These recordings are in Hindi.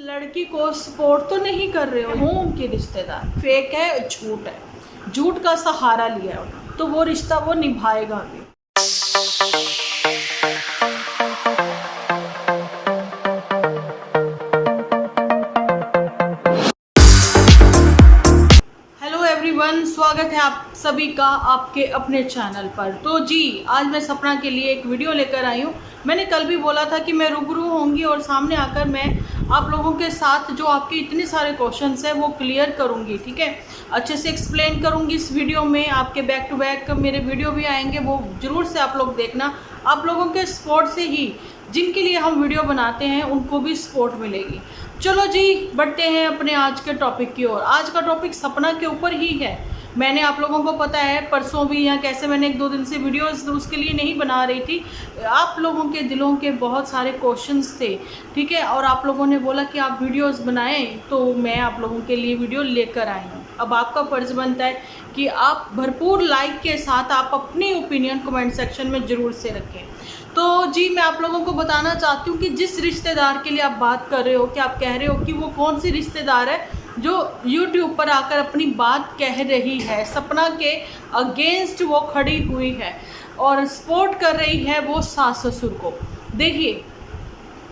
लड़की को सपोर्ट तो नहीं कर रहे हो, उनके रिश्तेदार फेक है, झूठ है, झूठ का सहारा लिया है, तो वो रिश्ता वो निभाएगा भी। स्वागत है आप सभी का आपके अपने चैनल पर। तो जी, आज मैं सपना के लिए एक वीडियो लेकर आई हूँ। मैंने कल भी बोला था कि मैं रूबरू होंगी और सामने आकर मैं आप लोगों के साथ जो आपके इतने सारे क्वेश्चंस हैं वो क्लियर करूँगी, ठीक है, अच्छे से एक्सप्लेन करूँगी इस वीडियो में। आपके बैक टू बैक मेरे वीडियो भी आएंगे, वो ज़रूर से आप लोग देखना। आप लोगों के सपोर्ट से ही जिनके लिए हम वीडियो बनाते हैं उनको भी सपोर्ट मिलेगी। चलो जी, बढ़ते हैं अपने आज के टॉपिक की ओर। आज का टॉपिक सपना के ऊपर ही है। मैंने आप लोगों को पता है परसों भी या कैसे मैंने 1-2 दिन से वीडियोस उसके लिए नहीं बना रही थी। आप लोगों के दिलों के बहुत सारे क्वेश्चंस थे, ठीक है, और आप लोगों ने बोला कि आप वीडियोस बनाएं, तो मैं आप लोगों के लिए वीडियो लेकर आई हूँ। अब आपका फ़र्ज़ बनता है कि आप भरपूर लाइक के साथ आप अपनी ओपिनियन कमेंट सेक्शन में ज़रूर से रखें। तो जी, मैं आप लोगों को बताना चाहती हूँ कि जिस रिश्तेदार के लिए आप बात कर रहे हो, कि आप कह रहे हो कि वो कौन सी रिश्तेदार है जो YouTube पर आकर अपनी बात कह रही है, सपना के अगेंस्ट वो खड़ी हुई है और सपोर्ट कर रही है वो सास ससुर को। देखिए,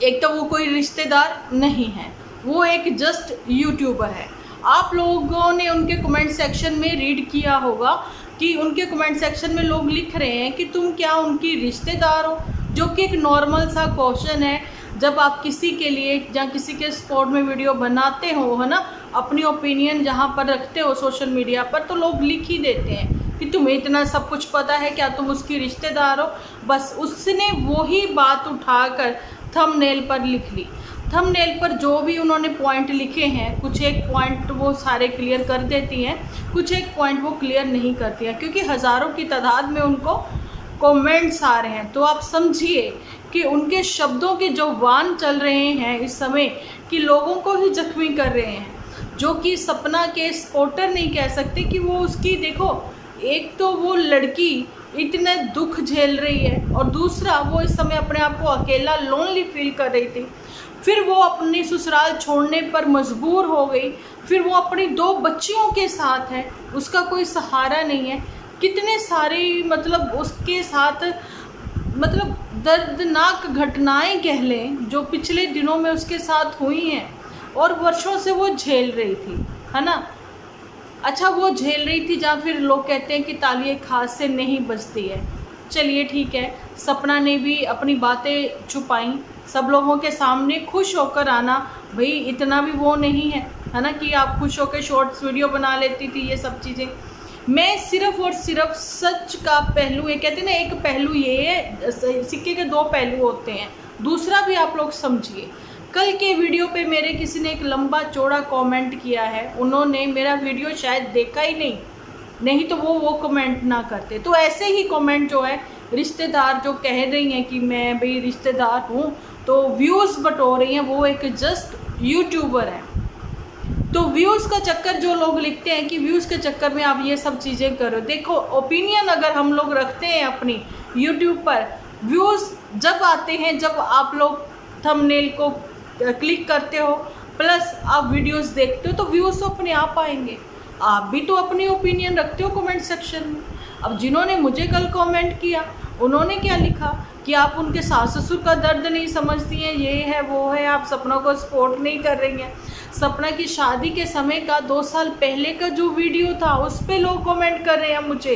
एक तो वो कोई रिश्तेदार नहीं है, वो एक जस्ट यूट्यूबर है। आप लोगों ने उनके कमेंट सेक्शन में रीड किया होगा कि उनके कमेंट सेक्शन में लोग लिख रहे हैं कि तुम क्या उनकी रिश्तेदार हो, जो कि एक नॉर्मल सा क्वेश्चन है। जब आप किसी के लिए या किसी के सपोर्ट में वीडियो बनाते हो, है ना, अपनी ओपिनियन जहाँ पर रखते हो सोशल मीडिया पर, तो लोग लिख ही देते हैं कि तुम्हें इतना सब कुछ पता है, क्या तुम उसकी रिश्तेदार हो। बस उसने वही बात उठाकर थंबनेल पर लिख ली। थंबनेल पर जो भी उन्होंने पॉइंट लिखे हैं, कुछ एक पॉइंट वो सारे क्लियर कर देती हैं, कुछ एक पॉइंट वो क्लियर नहीं करती हैं, क्योंकि हज़ारों की तादाद में उनको कमेंट्स आ रहे हैं। तो आप समझिए कि उनके शब्दों के जो वान चल रहे हैं इस समय, कि लोगों को ही जख्मी कर रहे हैं, जो कि सपना के सपोर्टर नहीं कह सकते। कि वो उसकी, देखो, एक तो वो लड़की इतने दुख झेल रही है और दूसरा वो इस समय अपने आप को अकेला लोनली फील कर रही थी। फिर वो अपनी ससुराल छोड़ने पर मजबूर हो गई, फिर वो अपनी 2 बच्चियों के साथ है, उसका कोई सहारा नहीं है। कितने सारी मतलब उसके साथ मतलब दर्दनाक घटनाएं कह लें जो पिछले दिनों में उसके साथ हुई हैं और वर्षों से वो झेल रही थी, है ना। अच्छा, वो झेल रही थी, जहाँ फिर लोग कहते हैं कि ताली एक हाथ से नहीं बजती है। चलिए ठीक है, सपना ने भी अपनी बातें छुपाई, सब लोगों के सामने खुश होकर आना, भाई इतना भी वो नहीं है ना, कि आप खुश होकर शॉर्ट्स वीडियो बना लेती थी, ये सब चीज़ें। मैं सिर्फ और सिर्फ सच का पहलू, ये कहते हैं ना, एक पहलू ये है, सिक्के के 2 पहलू होते हैं, दूसरा भी आप लोग समझिए। कल के वीडियो पे मेरे किसी ने एक लंबा चौड़ा कमेंट किया है, उन्होंने मेरा वीडियो शायद देखा ही नहीं तो वो कमेंट ना करते। तो ऐसे ही कमेंट जो है, रिश्तेदार जो कह रही हैं कि मैं भाई रिश्तेदार हूँ, तो व्यूज़ बटो रही हैं, वो एक जस्ट यूट्यूबर है। तो व्यूज़ का चक्कर जो लोग लिखते हैं कि व्यूज़ के चक्कर में आप ये सब चीज़ें करो। देखो, ओपिनियन अगर हम लोग रखते हैं अपनी यूट्यूब पर, व्यूज़ जब आते हैं जब आप लोग थंबनेल को क्लिक करते हो, प्लस आप वीडियोस देखते हो, तो व्यूज़ तो अपने आप आएंगे। आप भी तो अपनी ओपिनियन रखते हो कमेंट सेक्शन में। अब जिन्होंने मुझे कल कमेंट किया, उन्होंने क्या लिखा कि आप उनके सास ससुर का दर्द नहीं समझती हैं, ये है वो है, आप सपना को सपोर्ट नहीं कर रही हैं। सपना की शादी के समय का 2 साल पहले का जो वीडियो था, उस पर लोग कमेंट कर रहे हैं मुझे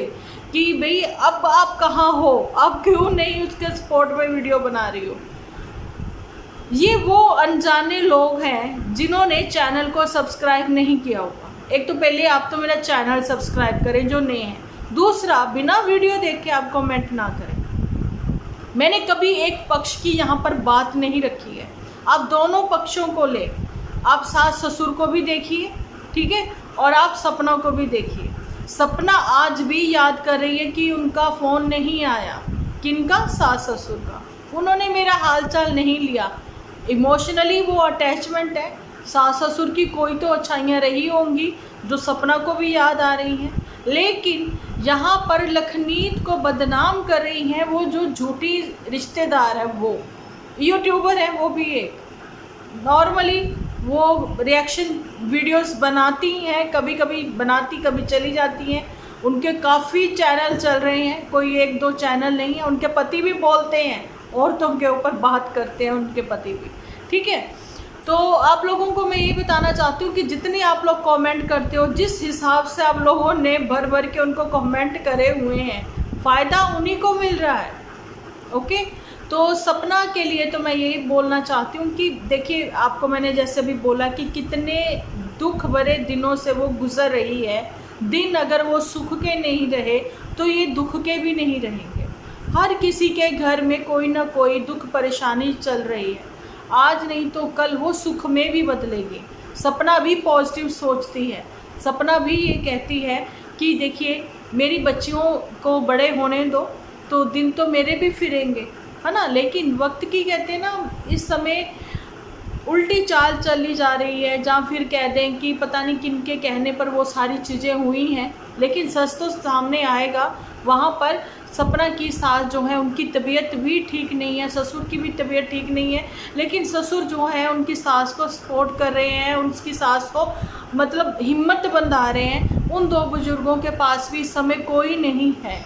कि भाई अब आप कहाँ हो, अब क्यों नहीं उसके सपोर्ट में वीडियो बना रही हो। ये वो अनजाने लोग हैं जिन्होंने चैनल को सब्सक्राइब नहीं किया होगा। एक तो पहले आप तो मेरा चैनल सब्सक्राइब करें जो नए हैं, दूसरा बिना वीडियो देख के आप कमेंट ना करें। मैंने कभी एक पक्ष की यहाँ पर बात नहीं रखी है, आप दोनों पक्षों को ले, आप सास ससुर को भी देखिए, ठीक है, और आप सपना को भी देखिए। सपना आज भी याद कर रही है कि उनका फ़ोन नहीं आया, किनका, सास ससुर का, उन्होंने मेरा हालचाल नहीं लिया। इमोशनली वो अटैचमेंट है, सास ससुर की कोई तो अच्छाइयाँ रही होंगी जो सपना को भी याद आ रही हैं, लेकिन यहाँ पर लखनीत को बदनाम कर रही हैं वो जो झूठी रिश्तेदार है, वो यूट्यूबर है, वो भी एक नॉर्मली वो रिएक्शन वीडियोस बनाती हैं, कभी कभी बनाती कभी चली जाती हैं। उनके काफ़ी चैनल चल रहे हैं, कोई एक दो चैनल नहीं है। उनके पति भी बोलते हैं, औरतों के ऊपर बात करते हैं उनके पति भी, ठीक है। तो आप लोगों को मैं ये बताना चाहती हूँ कि जितनी आप लोग कमेंट करते हो, जिस हिसाब से आप लोगों ने भर भर के उनको कमेंट करे हुए हैं, फ़ायदा उन्हीं को मिल रहा है, ओके। तो सपना के लिए तो मैं यही बोलना चाहती हूँ कि देखिए, आपको मैंने जैसे भी बोला कि कितने दुख भरे दिनों से वो गुजर रही है। दिन अगर वो सुख के नहीं रहे तो ये दुख के भी नहीं रहेंगे। हर किसी के घर में कोई ना कोई दुख परेशानी चल रही है, आज नहीं तो कल वो सुख में भी बदलेगी। सपना भी पॉजिटिव सोचती है, सपना भी ये कहती है कि देखिए, मेरी बच्चियों को बड़े होने दो तो दिन तो मेरे भी फिरेंगे, है ना। लेकिन वक्त की कहते हैं ना, इस समय उल्टी चाल चली जा रही है, जहाँ फिर कह दें कि पता नहीं किन के कहने पर वो सारी चीज़ें हुई हैं, लेकिन सच तो सामने आएगा। वहाँ पर सपना की सास जो है, उनकी तबीयत भी ठीक नहीं है, ससुर की भी तबीयत ठीक नहीं है, लेकिन ससुर जो है उनकी सास को सपोर्ट कर रहे हैं, उनकी सास को मतलब हिम्मत बंधा रहे हैं। उन दो बुजुर्गों के पास भी इस समय कोई नहीं है।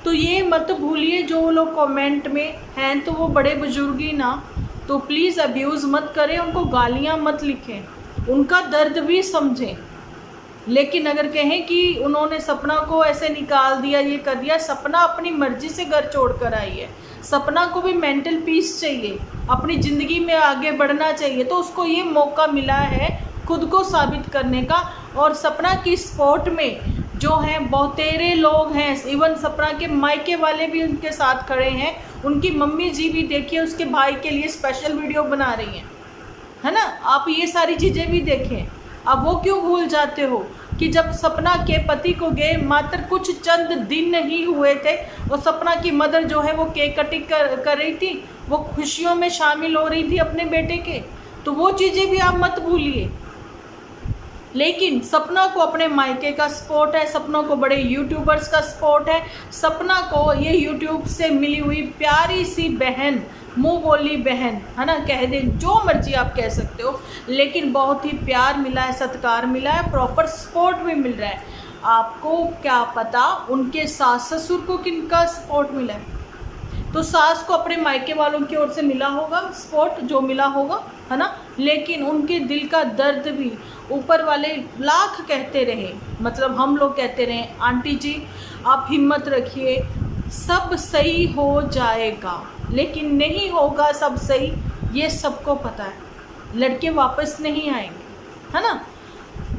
तो ये मत भूलिए, जो लोग कमेंट में हैं तो वो बड़े बुजुर्ग ही ना, तो प्लीज़ अब्यूज़ मत करें, उनको गालियाँ मत लिखें, उनका दर्द भी समझें। लेकिन अगर कहें कि उन्होंने सपना को ऐसे निकाल दिया, ये कर दिया, सपना अपनी मर्जी से घर छोड़ कर आई है। सपना को भी मेंटल पीस चाहिए, अपनी ज़िंदगी में आगे बढ़ना चाहिए, तो उसको ये मौका मिला है खुद को साबित करने का। और सपना की सपोर्ट में जो हैं बहुतेरे लोग हैं, इवन सपना के मायके वाले भी उनके साथ खड़े हैं। उनकी मम्मी जी भी देखिए उसके भाई के लिए स्पेशल वीडियो बना रही हैं, है ना। आप ये सारी चीज़ें भी देखें। अब वो क्यों भूल जाते हो कि जब सपना के पति को गए मात्र कुछ चंद दिन नहीं हुए थे, और सपना की मदर जो है वो केक कटिंग कर रही थी, वो खुशियों में शामिल हो रही थी अपने बेटे के। तो वो चीज़ें भी आप मत भूलिए। लेकिन सपना को अपने मायके का सपोर्ट है, सपना को बड़े यूट्यूबर्स का सपोर्ट है, सपना को ये यूट्यूब से मिली हुई प्यारी सी बहन, मुँह बोली बहन, है ना, कह दें जो मर्जी आप कह सकते हो, लेकिन बहुत ही प्यार मिला है, सत्कार मिला है, प्रॉपर सपोर्ट भी मिल रहा है। आपको क्या पता उनके सास ससुर को किनका सपोर्ट मिला है। तो सास को अपने मायके वालों की ओर से मिला होगा सपोर्ट, जो मिला होगा, है ना। लेकिन उनके दिल का दर्द भी ऊपर वाले लाख कहते रहे, मतलब हम लोग कहते रहे, आंटी जी आप हिम्मत रखिए, सब सही हो जाएगा, लेकिन नहीं होगा सब सही, ये सबको पता है। लड़के वापस नहीं आएंगे, है ना।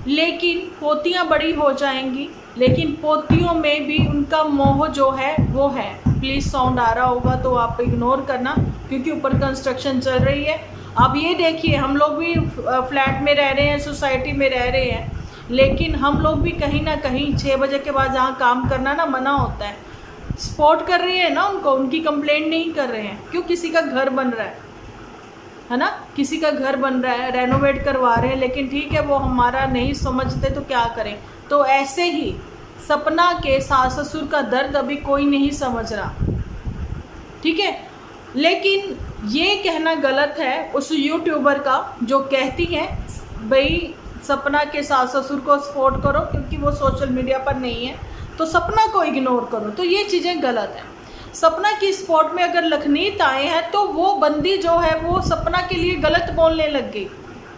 लेकिन पोतियाँ बड़ी हो जाएंगी, लेकिन पोतियों में भी उनका मोह जो है वो है। प्लीज़ साउंड आ रहा होगा तो आप इग्नोर करना, क्योंकि ऊपर कंस्ट्रक्शन चल रही है। अब ये देखिए, हम लोग भी फ्लैट में रह रहे हैं, सोसाइटी में रह रहे हैं, लेकिन हम लोग भी कहीं ना कहीं 6 बजे के बाद जहाँ काम करना ना मना होता है। सपोर्ट कर रही है ना उनको, उनकी कंप्लेंट नहीं कर रहे हैं। क्यों, किसी का घर बन रहा है ना, किसी का घर बन रहा है, रेनोवेट करवा रहे हैं, लेकिन ठीक है वो हमारा नहीं समझते तो क्या करें। तो ऐसे ही सपना के सास ससुर का दर्द अभी कोई नहीं समझ रहा, ठीक है। लेकिन ये कहना गलत है उस यूट्यूबर का जो कहती हैं भाई सपना के सास ससुर को सपोर्ट करो, क्योंकि वो सोशल मीडिया पर नहीं है तो सपना को इग्नोर करो। तो ये चीज़ें गलत हैं। सपना की स्पॉट में अगर लखनीत आए हैं तो वो बंदी जो है वो सपना के लिए गलत बोलने लग गई,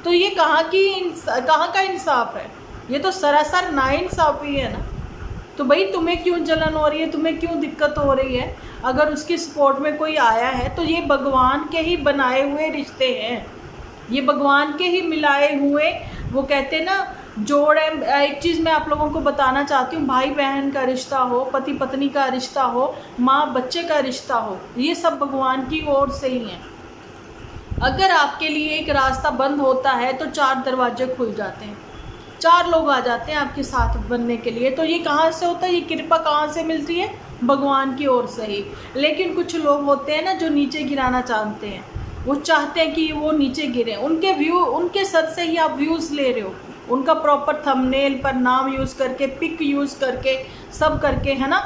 तो ये कहाँ का इंसाफ है, ये तो सरासर नाइंसाफ़ी है ना। तो भाई तुम्हें क्यों जलन हो रही है, तुम्हें क्यों दिक्कत हो रही है। अगर उसकी सपोर्ट में कोई आया है तो ये भगवान के ही बनाए हुए रिश्ते हैं, ये भगवान के ही मिलाए हुए, वो कहते हैं ना जोड़ है। एक चीज़ मैं आप लोगों को बताना चाहती हूँ, भाई बहन का रिश्ता हो, पति पत्नी का रिश्ता हो, माँ बच्चे का रिश्ता हो, ये सब भगवान की ओर से ही है। अगर आपके लिए एक रास्ता बंद होता है तो 4 दरवाजे खुल जाते हैं, 4 लोग आ जाते हैं आपके साथ बनने के लिए। तो ये कहाँ से होता है, ये कृपा कहाँ से मिलती है, भगवान की ओर से ही। लेकिन कुछ लोग होते हैं ना जो नीचे गिराना चाहते हैं, वो चाहते हैं कि वो नीचे गिरे, उनके सर से ही आप व्यूज़ ले रहे हो, उनका प्रॉपर थंबनेल पर नाम यूज़ करके, पिक यूज़ करके, सब करके, है ना,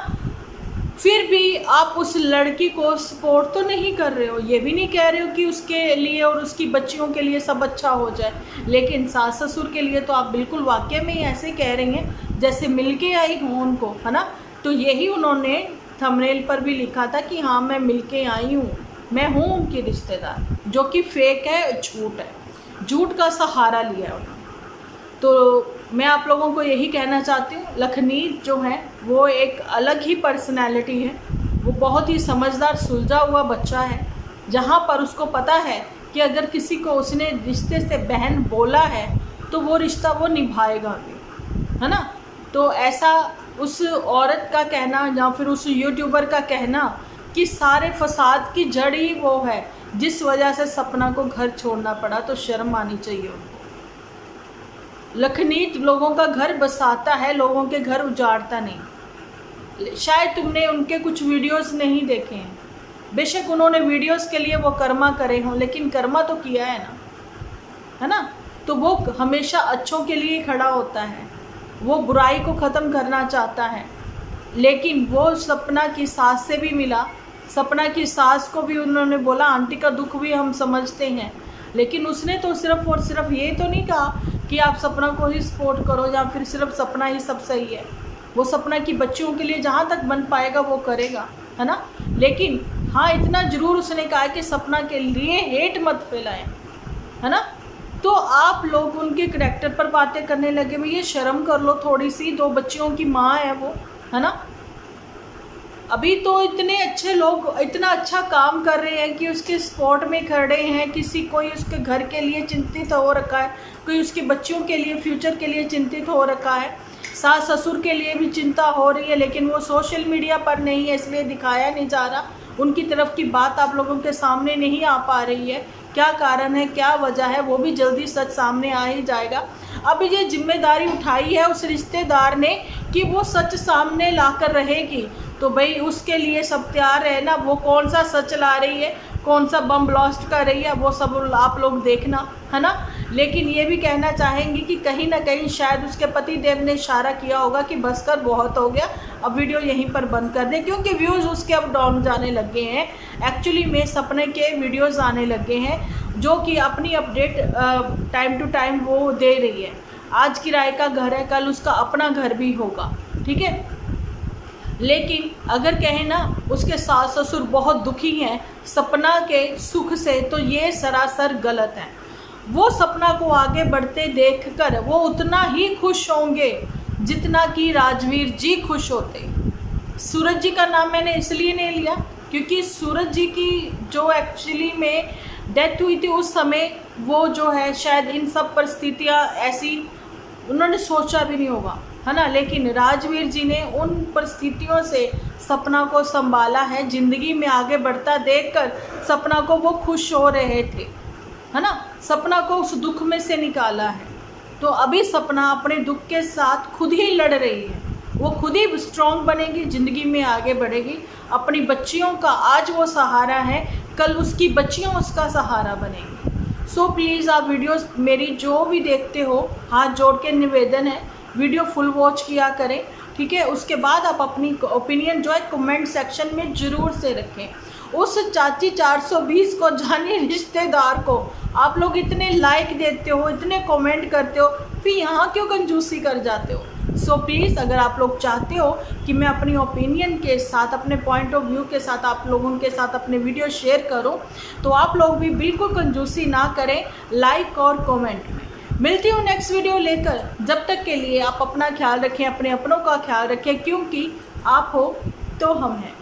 फिर भी आप उस लड़की को सपोर्ट तो नहीं कर रहे हो, ये भी नहीं कह रहे हो कि उसके लिए और उसकी बच्चियों के लिए सब अच्छा हो जाए, लेकिन सास ससुर के लिए तो आप बिल्कुल वाकई में ही ऐसे कह रही हैं जैसे मिलके आई हूँ उनको, है ना। तो यही उन्होंने थंबनेल पर भी लिखा था कि हाँ मैं मिलके आई हूँ, मैं हूँ उनकी रिश्तेदार, जो कि फेक है, झूठ है, झूठ का सहारा लिया है उन्होंने। तो मैं आप लोगों को यही कहना चाहती हूँ, लखनीत जो है वो एक अलग ही पर्सनैलिटी है, वो बहुत ही समझदार सुलझा हुआ बच्चा है, जहाँ पर उसको पता है कि अगर किसी को उसने रिश्ते से बहन बोला है तो वो रिश्ता वो निभाएगा भी, है ना। तो ऐसा उस औरत का कहना या फिर उस यूट्यूबर का कहना कि सारे फसाद की जड़ ही वो है जिस वजह से सपना को घर छोड़ना पड़ा, तो शर्म आनी चाहिए उनको। लखनीत लोगों का घर बसाता है, लोगों के घर उजाड़ता नहीं। शायद तुमने उनके कुछ वीडियोस नहीं देखे हैं, बेशक उन्होंने वीडियोस के लिए वो कर्मा करे हों, लेकिन कर्मा तो किया है ना। तो वो हमेशा अच्छों के लिए खड़ा होता है, वो बुराई को ख़त्म करना चाहता है। लेकिन वो सपना की सास से भी मिला, सपना की सास को भी उन्होंने बोला आंटी का दुख भी हम समझते हैं, लेकिन उसने तो सिर्फ़ और सिर्फ ये तो नहीं कहा कि आप सपना को ही सपोर्ट करो या फिर सिर्फ सपना ही सब सही है। वो सपना की बच्चियों के लिए जहाँ तक बन पाएगा वो करेगा, है ना। लेकिन हाँ इतना ज़रूर उसने कहा कि सपना के लिए हेट मत फैलाएं, है ना। तो आप लोग उनके करैक्टर पर बातें करने लगे, भैया शर्म कर लो थोड़ी सी, 2 बच्चियों की माँ है वो, है ना। अभी तो इतने अच्छे लोग इतना अच्छा काम कर रहे हैं कि उसके सपोर्ट में खड़े हैं, किसी कोई उसके घर के लिए चिंतित हो रखा है, कोई उसकी बच्चियों के लिए फ्यूचर के लिए चिंतित हो रखा है, सास ससुर के लिए भी चिंता हो रही है, लेकिन वो सोशल मीडिया पर नहीं है इसलिए दिखाया नहीं जा रहा, उनकी तरफ की बात आप लोगों के सामने नहीं आ पा रही है। क्या कारण है, क्या वजह है, वो भी जल्दी सच सामने आ ही जाएगा। अब ये जिम्मेदारी उठाई है उस रिश्तेदार ने कि वो सच सामने लाकर रहेगी, तो भाई उसके लिए सब तैयार है ना। वो कौन सा सच ला रही है, कौन सा बम ब्लास्ट कर रही है, वो सब आप लोग देखना, है ना। लेकिन ये भी कहना चाहेंगी कि कहीं ना कहीं शायद उसके पति देव ने इशारा किया होगा कि बस कर, बहुत हो गया, अब वीडियो यहीं पर बंद कर दें, क्योंकि व्यूज़ उसके अब डाउन जाने लगे हैं। एक्चुअली में सपने के वीडियोज़ आने लगे हैं जो कि अपनी अपडेट टाइम टू टाइम वो दे रही है। आज किराए का घर है, कल उसका अपना घर भी होगा, ठीक है। लेकिन अगर कहें ना उसके सास ससुर बहुत दुखी हैं सपना के सुख से, तो ये सरासर गलत है। वो सपना को आगे बढ़ते देखकर वो उतना ही खुश होंगे जितना कि राजवीर जी खुश होते। सूरज जी का नाम मैंने इसलिए नहीं लिया क्योंकि सूरज जी की जो एक्चुअली में डेथ हुई थी उस समय वो जो है शायद इन सब परिस्थितियाँ ऐसी उन्होंने सोचा भी नहीं होगा, है ना। लेकिन राजवीर जी ने उन परिस्थितियों से सपना को संभाला है, ज़िंदगी में आगे बढ़ता देखकर सपना को वो खुश हो रहे थे, है ना। सपना को उस दुख में से निकाला है, तो अभी सपना अपने दुख के साथ खुद ही लड़ रही है, वो खुद ही स्ट्रॉन्ग बनेगी, ज़िंदगी में आगे बढ़ेगी। अपनी बच्चियों का आज वो सहारा है, कल उसकी बच्चियाँ उसका सहारा बनेंगी। सो प्लीज़ आप वीडियोस मेरी जो भी देखते हो, हाथ जोड़ के निवेदन है वीडियो फुल वॉच किया करें, ठीक है। उसके बाद आप अपनी ओपिनियन जो है कमेंट सेक्शन में ज़रूर से रखें। उस चाची 420 को जाने रिश्तेदार को आप लोग इतने लाइक देते हो, इतने कमेंट करते हो, फिर यहाँ क्यों कंजूसी कर जाते हो। सो प्लीज़ अगर आप लोग चाहते हो कि मैं अपनी ओपिनियन के साथ, अपने पॉइंट ऑफ व्यू के साथ आप लोगों के साथ अपने वीडियो शेयर करूं, तो आप लोग भी बिल्कुल कंजूसी ना करें लाइक और कमेंट में। मिलती हूँ नेक्स्ट वीडियो लेकर, जब तक के लिए आप अपना ख्याल रखें, अपने अपनों का ख्याल रखें, क्योंकि आप हो तो हम हैं।